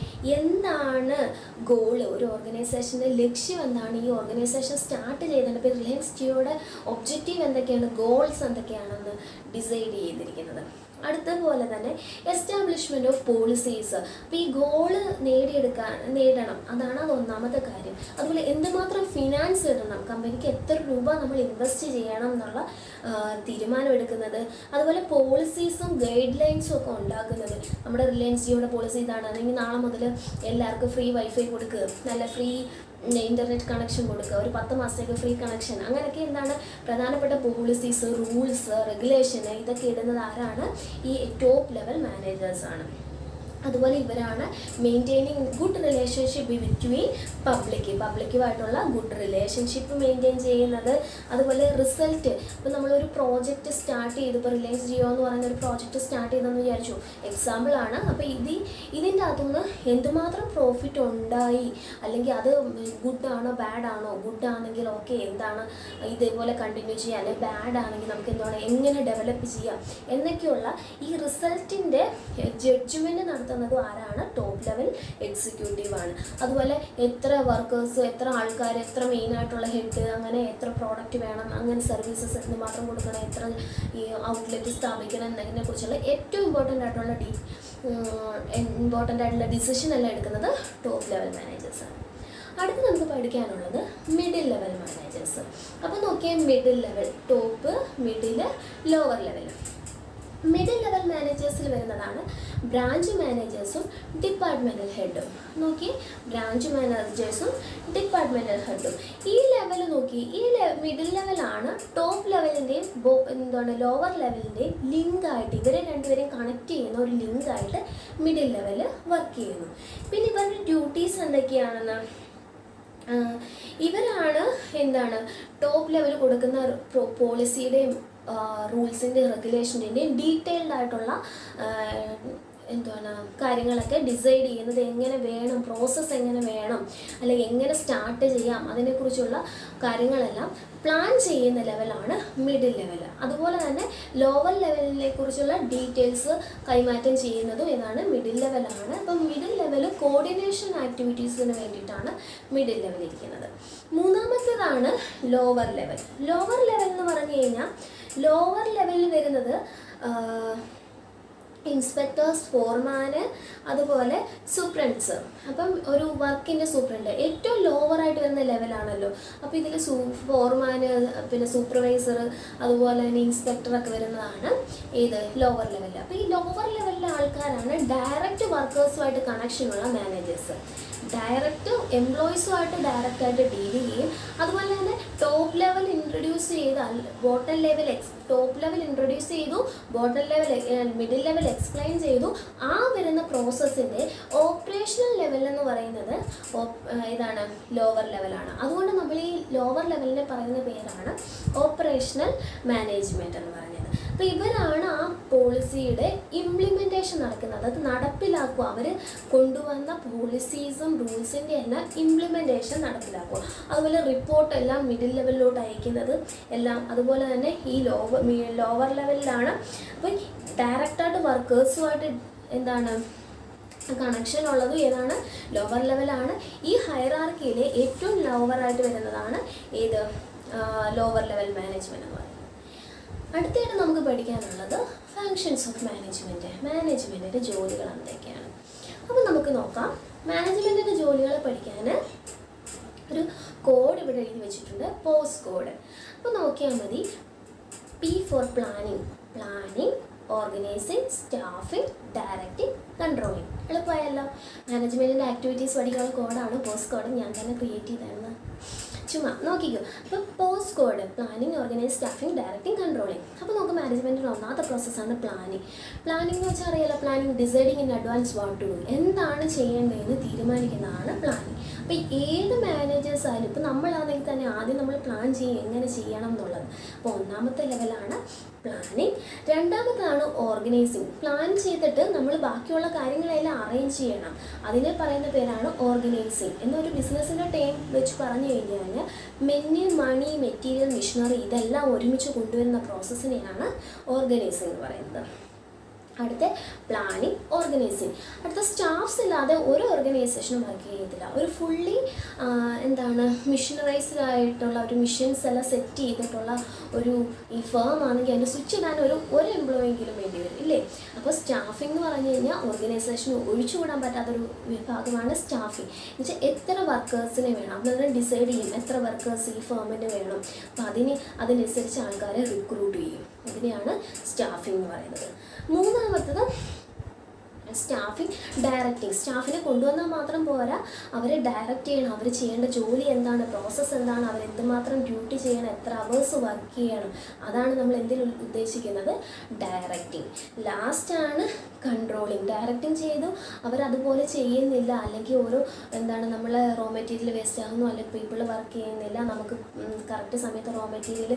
ഗോള്, ഒരു ഓർഗനൈസേഷൻ്റെ ലക്ഷ്യം എന്താണ്, ഈ ഓർഗനൈസേഷൻ സ്റ്റാർട്ട് ചെയ്തിട്ടുണ്ട്. ഇപ്പോൾ റിലയൻസ് ജിയോയുടെ ഒബ്ജക്റ്റീവ് എന്തൊക്കെയാണ്, ഗോൾസ് എന്തൊക്കെയാണെന്ന് ഡിസൈഡ് ചെയ്തിരിക്കുന്നത്. അടുത്തപോലെ തന്നെ എസ്റ്റാബ്ലിഷ്മെൻറ്റ് ഓഫ് പോളിസീസ്. അപ്പോൾ ഈ ഗോള് നേടണം, അതാണ് എന്നുള്ളതാണ് അത് ഒന്നാമത്തെ കാര്യം. അതുപോലെ എന്തുമാത്രം ഫിനാൻസ് ഇടണം, കമ്പനിക്ക് എത്ര രൂപ നമ്മൾ ഇൻവെസ്റ്റ് ചെയ്യണം എന്നുള്ള തീരുമാനം എടുക്കുന്നത്. അതുപോലെ പോളിസീസും ഗൈഡ് ലൈൻസും ഒക്കെ ഉണ്ടാക്കുന്നത്. നമ്മുടെ റിലയൻസ് ജിയോയുടെ പോളിസി ഇതാണ്, അല്ലെങ്കിൽ നാളെ മുതൽ എല്ലാവർക്കും ഫ്രീ വൈഫൈ കൊടുക്കുക, നല്ല ഫ്രീ ഇൻ്റർനെറ്റ് കണക്ഷൻ കൊടുക്കുക, ഒരു 10 മാസത്തേക്ക് ഫ്രീ കണക്ഷൻ, അങ്ങനെയൊക്കെ എന്താണ് പ്രധാനപ്പെട്ട പോളിസീസ്, റൂൾസ്, റെഗുലേഷന് ഇതൊക്കെ ഇടുന്നത് ആരാണ്? ഈ ടോപ്പ് ലെവൽ മാനേജേഴ്സാണ്. അതുപോലെ ഇവരാണ് മെയിൻറ്റെയിനിങ് ഗുഡ് റിലേഷൻഷിപ്പ് ബിറ്റ്വീൻ പബ്ലിക്കുമായിട്ടുള്ള ഗുഡ് റിലേഷൻഷിപ്പ് മെയിൻറ്റെയിൻ ചെയ്യുന്നത്. അതുപോലെ റിസൾട്ട്, ഇപ്പോൾ നമ്മളൊരു പ്രോജക്റ്റ് സ്റ്റാർട്ട് ചെയ്തു, ഇപ്പോൾ റിലയൻസ് ജിയോ എന്ന് പറയുന്ന ഒരു പ്രോജക്റ്റ് സ്റ്റാർട്ട് ചെയ്തെന്ന് വിചാരിച്ചു, എക്സാമ്പിളാണ്. അപ്പോൾ ഇതിൻ്റെ അകത്തുനിന്ന് എന്തുമാത്രം പ്രോഫിറ്റ് ഉണ്ടായി, അല്ലെങ്കിൽ അത് ഗുഡാണോ ബാഡാണോ, ഗുഡ് ആണെങ്കിൽ ഓക്കെ എന്താണ് ഇതേപോലെ കണ്ടിന്യൂ ചെയ്യുക, അല്ലെങ്കിൽ ബാഡ് ആണെങ്കിൽ നമുക്ക് എന്താണ് എങ്ങനെ ഡെവലപ്പ് ചെയ്യാം എന്നൊക്കെയുള്ള ഈ റിസൾട്ടിൻ്റെ ജഡ്ജ്മെൻറ്റ് നടത്തുന്നത് ആരാണ്? ടോപ്പ് ലെവൽ എക്സിക്യൂട്ടീവ് ആണ്. അതുപോലെ എത്ര വർക്കേഴ്സ്, എത്ര ആൾക്കാർ, എത്ര മെയിനായിട്ടുള്ള ഹെഡ്, അങ്ങനെ എത്ര പ്രോഡക്റ്റ് വേണം, അങ്ങനെ സർവീസസ് എന്തുമാത്രം കൊടുക്കണം, എത്ര ഈ ഔട്ട്ലെറ്റ് സ്ഥാപിക്കണം എന്നതിനെ കുറിച്ചുള്ള ഏറ്റവും ഇമ്പോർട്ടൻ്റ് ആയിട്ടുള്ള ഡിസിഷൻ എല്ലാം എടുക്കുന്നത് ടോപ്പ് ലെവൽ മാനേജേഴ്സാണ്. അടുത്ത് നമുക്ക് പഠിക്കാനുള്ളത് മിഡിൽ ലെവൽ മാനേജേഴ്സ്. അപ്പോൾ നോക്കിയേ, middle level, top, middle, lower level. Middle level മാനേജേഴ്സിൽ വരുന്നതാണ് ബ്രാഞ്ച് മാനേജേഴ്സും ഡിപ്പാർട്ട്മെൻറ്റൽ ഹെഡും. നോക്കി, ബ്രാഞ്ച് മാനേജേഴ്സും ഡിപ്പാർട്ട്മെൻറ്റൽ ഹെഡും. ഈ ലെവൽ നോക്കി, ഈ മിഡിൽ ലെവലാണ് ടോപ്പ് ലെവലിൻ്റെയും ലോവർ ലെവലിൻ്റെയും ലിങ്കായിട്ട്, ഇവരെ രണ്ടുപേരെയും കണക്ട് ചെയ്യുന്ന ഒരു ലിങ്കായിട്ട് മിഡിൽ ലെവൽ വർക്ക് ചെയ്യുന്നു. പിന്നെ ഇവരുടെ ഡ്യൂട്ടീസ് എന്തൊക്കെയാണെന്ന്, ഇവരാണ് എന്താണ് ടോപ്പ് ലെവൽ കൊടുക്കുന്ന പോളിസിയുടെയും റൂൾസിൻ്റെ റെഗുലേഷൻ്റെയും ഡീറ്റെയിൽഡ് ആയിട്ടുള്ള കാര്യങ്ങളൊക്കെ ഡിസൈഡ് ചെയ്യുന്നത്, എങ്ങനെ വേണം, പ്രോസസ്സ് എങ്ങനെ വേണം, അല്ലെങ്കിൽ എങ്ങനെ സ്റ്റാർട്ട് ചെയ്യാം, അതിനെക്കുറിച്ചുള്ള കാര്യങ്ങളെല്ലാം പ്ലാൻ ചെയ്യുന്ന ലെവലാണ് മിഡിൽ ലെവൽ. അതുപോലെ തന്നെ ലോവർ ലെവലിനെ കുറിച്ചുള്ള ഡീറ്റെയിൽസ് കൈമാറ്റം ചെയ്യുന്നതും ഏതാണ്? മിഡിൽ ലെവലാണ്. അപ്പം മിഡിൽ ലെവൽ കോർഡിനേഷൻ ആക്ടിവിറ്റീസിന് വേണ്ടിയിട്ടാണ് മിഡിൽ ലെവൽ ഇരിക്കുന്നത്. മൂന്നാമത്തേതാണ് ലോവർ ലെവൽ. ലോവർ ലെവൽ എന്ന് പറഞ്ഞു കഴിഞ്ഞാൽ, ലോവർ ലെവലിൽ വരുന്നത് ഇൻസ്പെക്ടേഴ്സ്, ഫോർമാന്, അതുപോലെ സൂപ്രണ്ട്സ്. അപ്പം ഒരു വർക്കിൻ്റെ സൂപ്രണ്ട് ഏറ്റവും ലോവറായിട്ട് വരുന്ന ലെവലാണല്ലോ. അപ്പോൾ ഇതിൽ ഫോർമാന്, പിന്നെ സൂപ്പർവൈസർ, അതുപോലെ തന്നെ ഇൻസ്പെക്ടറൊക്കെ വരുന്നതാണ് ഏത്? ലോവർ ലെവലിൽ. അപ്പോൾ ഈ ലോവർ ലെവലിലെ ആൾക്കാരാണ് ഡയറക്റ്റ് വർക്കേഴ്സുമായിട്ട് കണക്ഷനുള്ള മാനേജേഴ്സ്. ഡയറക്റ്റ് എംപ്ലോയീസുമായിട്ട് ഡയറക്റ്റായിട്ട് ഡീൽ ചെയ്യും. അതുപോലെ തന്നെ ടോപ്പ് ലെവൽ ഇൻട്രൊഡ്യൂസ് ചെയ്ത് bottom level top level introduce ചെയ്തു, bottom level middle level explain ചെയ്തു. ആ വരുന്ന പ്രോസസ്സിൻ്റെ ഓപ്പറേഷണൽ ലെവൽ എന്ന് പറയുന്നത് ഇതാണ് ലോവർ ലെവലാണ്. അതുകൊണ്ട് നമ്മൾ ഈ ലോവർ ലെവലിനെ പറയുന്ന പേരാണ് ഓപ്പറേഷണൽ മാനേജ്മെൻറ്റ് എന്ന് പറയുന്നത്. അപ്പോൾ ഇവരാണ് ആ പോളിസിയുടെ ഇംപ്ലിമെൻറ്റേഷൻ നടക്കുന്നത്, അത് നടപ്പിലാക്കുക. അവർ കൊണ്ടുവന്ന പോളിസീസും റൂൾസിൻ്റെ എല്ലാം ഇംപ്ലിമെൻറ്റേഷൻ നടപ്പിലാക്കുക. അതുപോലെ റിപ്പോർട്ടെല്ലാം മിഡിൽ ലെവലിലോട്ട് അയക്കുന്നത് എല്ലാം അതുപോലെ തന്നെ ഈ ലോവർ ലെവലിലാണ്. അപ്പോൾ ഡയറക്റ്റായിട്ട് വർക്കേഴ്സുമായിട്ട് കണക്ഷൻ ഉള്ളത് ഏതാണ്? ലോവർ ലെവലാണ്. ഈ ഹൈറാർക്കിയിലെ ഏറ്റവും ലോവറായിട്ട് വരുന്നതാണ് ഏത്? ലോവർ ലെവൽ മാനേജ്മെൻറ്റ് എന്ന് പറയുന്നത്. അടുത്തായിട്ട് നമുക്ക് പഠിക്കാനുള്ളത് ഫങ്ഷൻസ് ഓഫ് മാനേജ്മെൻറ്റിൻ്റെ ജോലികൾ എന്തൊക്കെയാണ്. അപ്പോൾ നമുക്ക് നോക്കാം. മാനേജ്മെൻറ്റിൻ്റെ ജോലികളെ പഠിക്കാൻ ഒരു കോഡ് ഇവിടെ എഴുതി വെച്ചിട്ടുണ്ട്, പോസ്റ്റ് കോഡ്. അപ്പോൾ നോക്കിയാൽ മതി. P four planning, organising, staffing, directing, controlling. എളുപ്പമായല്ലോ. മാനേജ്മെൻറ്റിൻ്റെ ആക്ടിവിറ്റീസ് പഠിക്കാനുള്ള കോഡാണ് പോസ്റ്റ് കോഡ്. ഞാൻ തന്നെ ക്രിയേറ്റ് ചെയ്തായിരുന്നു, ചുമ്മാ നോക്കിക്കോ. അപ്പോൾ post code planning, organise, staffing, directing, controlling. അപ്പോൾ നമുക്ക് മാനേജ്മെൻറ്റിൻ്റെ ഒന്നാമത്തെ പ്രോസസ്സാണ് പ്ലാനിങ്. പ്ലാനിങ് എന്ന് വെച്ചാൽ അറിയാലോ, planning deciding in advance what to do, എന്താണ് ചെയ്യേണ്ടതെന്ന് തീരുമാനിക്കുന്നതാണ് പ്ലാനിങ്. അപ്പോൾ ഏത് മാനേജേഴ്സ് ആയാലും, ഇപ്പോൾ നമ്മളാണെങ്കിൽ തന്നെ ആദ്യം നമ്മൾ പ്ലാൻ ചെയ്യും എങ്ങനെ ചെയ്യണം എന്നുള്ളത്. അപ്പോൾ ഒന്നാമത്തെ ലെവലാണ് പ്ലാനിങ്. രണ്ടാമതാണ് ഓർഗനൈസിങ്. പ്ലാൻ ചെയ്തിട്ട് നമ്മൾ ബാക്കിയുള്ള കാര്യങ്ങളെല്ലാം അറേഞ്ച് ചെയ്യണം, അതിനെ പറയുന്ന പേരാണ് ഓർഗനൈസിങ്. എന്നൊരു ബിസിനസ്സിൻ്റെ ടൈം വെച്ച് പറഞ്ഞു കഴിഞ്ഞാൽ മണി, മെറ്റീരിയൽ, മെഷീനറി ഇതെല്ലാം ഒരുമിച്ച് കൊണ്ടുവരുന്ന പ്രോസസ്സിനെയാണ് ഓർഗനൈസിങ് എന്ന് പറയുന്നത്. അടുത്ത പ്ലാനിങ്, ഓർഗനൈസിങ്. അടുത്ത സ്റ്റാഫ്സ് ഇല്ലാതെ ഒരു ഓർഗനൈസേഷനും വർക്ക് ചെയ്യത്തില്ല. ഒരു ഫുള്ളി മിഷനറൈസ്ഡ് ആയിട്ടുള്ള ഒരു മിഷൻസ് എല്ലാം സെറ്റ് ചെയ്തിട്ടുള്ള ഒരു ഈ ഫേം ആണെങ്കിൽ അതിൻ്റെ സ്വിച്ച് ഇടാൻ ഒരു എംപ്ലോയെങ്കിലും വേണ്ടി വരും ഇല്ലേ. അപ്പോൾ സ്റ്റാഫിംഗ് എന്ന് പറഞ്ഞു കഴിഞ്ഞാൽ ഓർഗനൈസേഷന് ഒഴിച്ചുകൂടാൻ പറ്റാത്തൊരു വിഭാഗമാണ് സ്റ്റാഫിംഗ്. എന്ന് വെച്ചാൽ എത്ര വർക്കേഴ്സിനെ വേണം, അപ്പോൾ ഡിസൈഡ് ചെയ്യും എത്ര വർക്കേഴ്സ് ഈ ഫേമിന് വേണം. അപ്പോൾ അതിനനുസരിച്ച് ആൾക്കാരെ റിക്രൂട്ട് ചെയ്യും. ഇതിനെയാണ് സ്റ്റാഫിംഗ് എന്ന് പറയുന്നത്. മൂന്നാമത്തത് സ്റ്റാഫിംഗ് ഡയറക്റ്റിംഗ്. സ്റ്റാഫിനെ കൊണ്ടുവന്നാൽ മാത്രം പോരാ, അവരെ ഡയറക്റ്റ് ചെയ്യണം. അവർ ചെയ്യേണ്ട ജോലി എന്താണ്, പ്രോസസ്സ് എന്താണ്, അവർ എന്തുമാത്രം ഡ്യൂട്ടി ചെയ്യണം, എത്ര അവേഴ്സ് വർക്ക് ചെയ്യണം, അതാണ് നമ്മൾ എന്തിൽ ഉദ്ദേശിക്കുന്നത്, ഡയറക്റ്റിംഗ്. ലാസ്റ്റാണ് കൺട്രോളിങ്. ഡയറക്റ്റിംഗ് ചെയ്തു അവരതുപോലെ ചെയ്യുന്നില്ല, അല്ലെങ്കിൽ നമ്മൾ റോ മെറ്റീരിയൽ വേസ്റ്റ് ആകുന്നു, അല്ലെങ്കിൽ പീപ്പിൾ വർക്ക് ചെയ്യുന്നില്ല, നമുക്ക് കറക്റ്റ് സമയത്ത് റോ മെറ്റീരിയൽ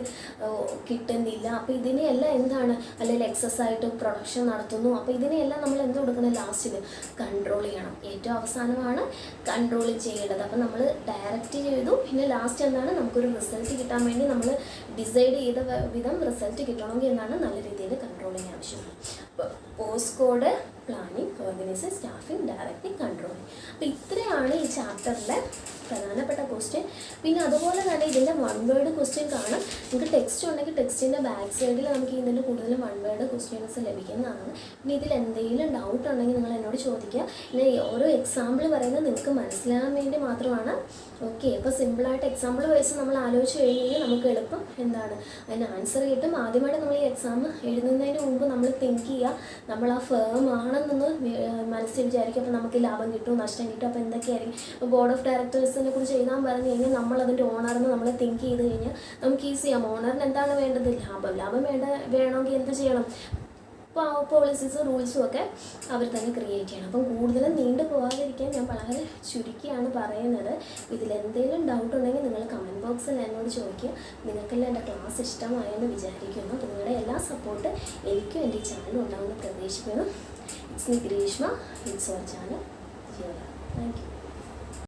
കിട്ടുന്നില്ല. അപ്പോൾ ഇതിനെയെല്ലാം എന്താണ്, അല്ലെങ്കിൽ എക്സസ് ആയിട്ട് പ്രൊഡക്ഷൻ നടത്തുന്നു. അപ്പോൾ ഇതിനെയെല്ലാം നമ്മൾ എന്ത് കൊടുക്കണം, ലാസ്റ്റിൽ കൺട്രോൾ ചെയ്യണം. ഏറ്റവും അവസാനമാണ് കൺട്രോൾ ചെയ്യേണ്ടത്. അപ്പം നമ്മൾ ഡയറക്റ്റ് ചെയ്തു, പിന്നെ ലാസ്റ്റ് എന്താണ്, നമുക്കൊരു റിസൾട്ട് കിട്ടാൻ വേണ്ടി നമ്മൾ ഡിസൈഡ് ചെയ്ത വിധം റിസൾട്ട് കിട്ടണമെങ്കിൽ എന്താണ്, നല്ല രീതിയിൽ കൺട്രോളിങ് ആവശ്യമാണ്. അപ്പോൾ post code, planning, organising, staffing, directing, controlling. അപ്പോൾ ഇത്രയാണ് ഈ ചാപ്റ്ററിലെ പ്രധാനപ്പെട്ട ക്വസ്റ്റ്യൻ. പിന്നെ അതുപോലെ തന്നെ ഇതിൻ്റെ വൺ വേർഡ് ക്വസ്റ്റ്യൻ കാണാം. നിങ്ങൾക്ക് ടെക്സ്റ്റ് ഉണ്ടെങ്കിൽ ടെക്സ്റ്റിൻ്റെ ബാക്ക് സൈഡിൽ നമുക്ക് ഇതിൻ്റെ കൂടുതലും വൺ വേർഡ് ക്വസ്റ്റ്യൻസ് ലഭിക്കുന്നതാണ്. പിന്നെ ഇതിൽ എന്തെങ്കിലും ഡൗട്ട് ഉണ്ടെങ്കിൽ നിങ്ങൾ എന്നോട് ചോദിക്കുക. പിന്നെ ഓരോ എക്സാമ്പിൾ പറയുന്നത് നിങ്ങൾക്ക് മനസ്സിലാകാൻ വേണ്ടി മാത്രമാണ്. ഓക്കെ, അപ്പോൾ സിമ്പിളായിട്ട് എക്സാമ്പിൾ വൈസ് നമ്മൾ ആലോചിച്ച് കഴിഞ്ഞാൽ നമുക്ക് എളുപ്പം അതിന് ആൻസർ കിട്ടും. ആദ്യമായിട്ട് നമ്മൾ ഈ എക്സാം എഴുതുന്നതിന് മുമ്പ് നമ്മൾ തിങ്ക് ചെയ്യുക, നമ്മൾ ആ ഫേം ആണെന്നൊന്ന് മനസ്സിൽ വിചാരിക്കും. അപ്പോൾ നമുക്ക് ലാഭം കിട്ടും, നഷ്ടം കിട്ടും, അപ്പോൾ എന്തൊക്കെയായിരിക്കും. ഇപ്പോൾ ബോർഡ് ഓഫ് ഡയറക്ടേഴ്സിനെ കുറിച്ച് എഴുതാൻ പറഞ്ഞു കഴിഞ്ഞാൽ നമ്മളതിൻ്റെ ഓണറിന് നമ്മൾ തിങ്ക് ചെയ്ത് കഴിഞ്ഞാൽ നമുക്ക് ഈസിയാകും. ഓണറിന് എന്താണ് വേണ്ടത്, ലാഭം വേണമെങ്കിൽ എന്ത് ചെയ്യണം, പോളിസീസും റൂൾസും ഒക്കെ അവർ തന്നെ ക്രിയേറ്റ് ചെയ്യണം. അപ്പം കൂടുതലും നീണ്ടു പോകാതിരിക്കാൻ ഞാൻ വളരെ ചുരുക്കിയാണ് പറയുന്നത്. ഇതിലെന്തെങ്കിലും ഡൗട്ട് ഉണ്ടെങ്കിൽ നിങ്ങൾ കമൻറ്റ് ബോക്സിൽ എന്നോട് ചോദിക്കുക. നിങ്ങൾക്കെല്ലാം എൻ്റെ ക്ലാസ് ഇഷ്ടമായെന്ന് വിചാരിക്കുന്നു. അപ്പോൾ നിങ്ങളുടെ എല്ലാ സപ്പോർട്ട് എനിക്കും എൻ്റെ ഈ ചാനലും ഉണ്ടാകുമെന്ന് പ്രതീക്ഷിക്കുന്നു. It's me Greeshma, it's our channel. Thank U.